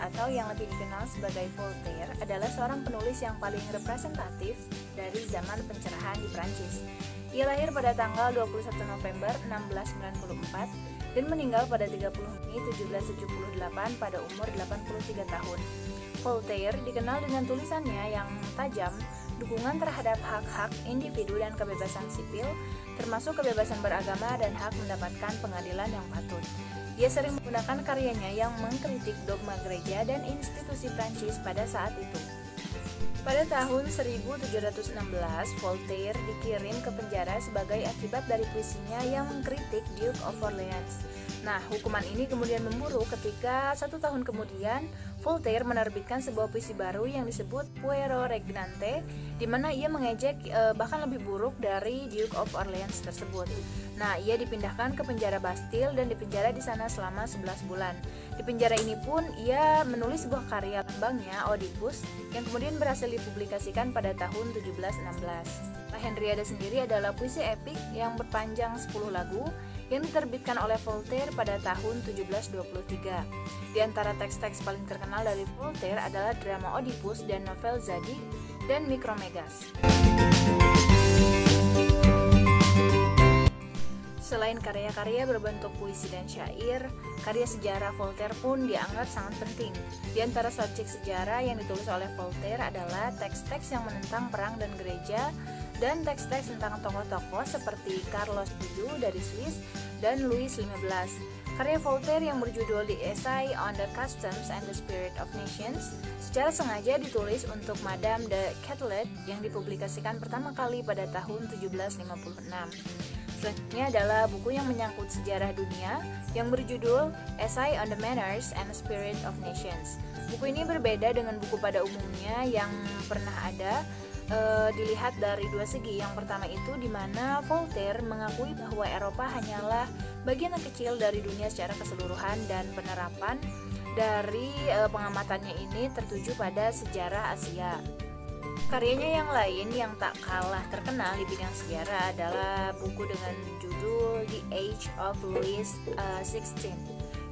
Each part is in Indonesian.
Atau yang lebih dikenal sebagai Voltaire adalah seorang penulis yang paling representatif dari zaman pencerahan di Prancis. Ia lahir pada tanggal 21 November 1694 dan meninggal pada 30 Mei 1778 pada umur 83 tahun. Voltaire dikenal dengan tulisannya yang tajam, dukungan terhadap hak-hak individu dan kebebasan sipil, termasuk kebebasan beragama dan hak mendapatkan pengadilan yang patut. Ia sering menggunakan karyanya yang mengkritik dogma gereja dan institusi Prancis pada saat itu. Pada tahun 1716, Voltaire dikirim ke penjara sebagai akibat dari puisinya yang mengkritik Duke of Orleans. Nah, hukuman ini kemudian memburuk ketika 1 tahun kemudian Voltaire menerbitkan sebuah puisi baru yang disebut Puero Regnante, di mana ia mengejek bahkan lebih buruk dari Duke of Orleans tersebut. Nah, ia dipindahkan ke penjara Bastille dan dipenjara di sana selama 11 bulan. Di penjara ini pun ia menulis sebuah karya lambangnya, Oedipus, yang kemudian berhasil dipublikasikan pada tahun 1716. La Henriade sendiri adalah puisi epik yang berpanjang 10 lagu yang diterbitkan oleh Voltaire pada tahun 1723. Di antara teks-teks paling terkenal dari Voltaire adalah drama Oedipus dan novel Zadig dan Micromegas. Selain karya-karya berbentuk puisi dan syair, karya sejarah Voltaire pun dianggap sangat penting. Di antara subjek sejarah yang ditulis oleh Voltaire adalah teks-teks yang menentang perang dan gereja, dan teks-teks tentang tokoh-tokoh seperti Carlos VII dari Swiss dan Louis XV. Karya Voltaire yang berjudul The Essay on the Customs and the Spirit of Nations secara sengaja ditulis untuk Madame de Catelet yang dipublikasikan pertama kali pada tahun 1756. Selanjutnya adalah buku yang menyangkut sejarah dunia yang berjudul Essay on the Manners and the Spirit of Nations. Buku ini berbeda dengan buku pada umumnya yang pernah ada, dilihat dari dua segi. Yang pertama itu di mana Voltaire mengakui bahwa Eropa hanyalah bagian kecil dari dunia secara keseluruhan, dan penerapan dari pengamatannya ini tertuju pada sejarah Asia. Karyanya yang lain yang tak kalah terkenal di bidang sejarah adalah buku dengan judul The Age of Louis XVI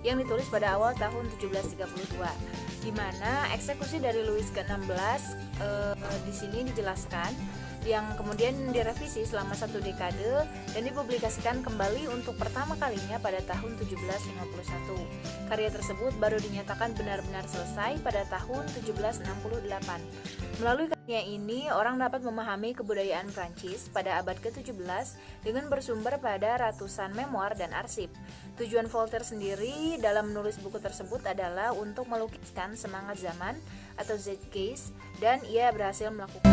yang ditulis pada awal tahun 1732, di mana eksekusi dari Louis ke-16 di sini dijelaskan, yang kemudian direvisi selama 1 dekade dan dipublikasikan kembali untuk pertama kalinya pada tahun 1751. Karya tersebut baru dinyatakan benar-benar selesai pada tahun 1768. Melalui karya ini, orang dapat memahami kebudayaan Prancis pada abad ke-17 dengan bersumber pada ratusan memoir dan arsip. Tujuan Voltaire sendiri dalam menulis buku tersebut adalah untuk melukiskan semangat zaman atau Zeitgeist, dan ia berhasil melakukan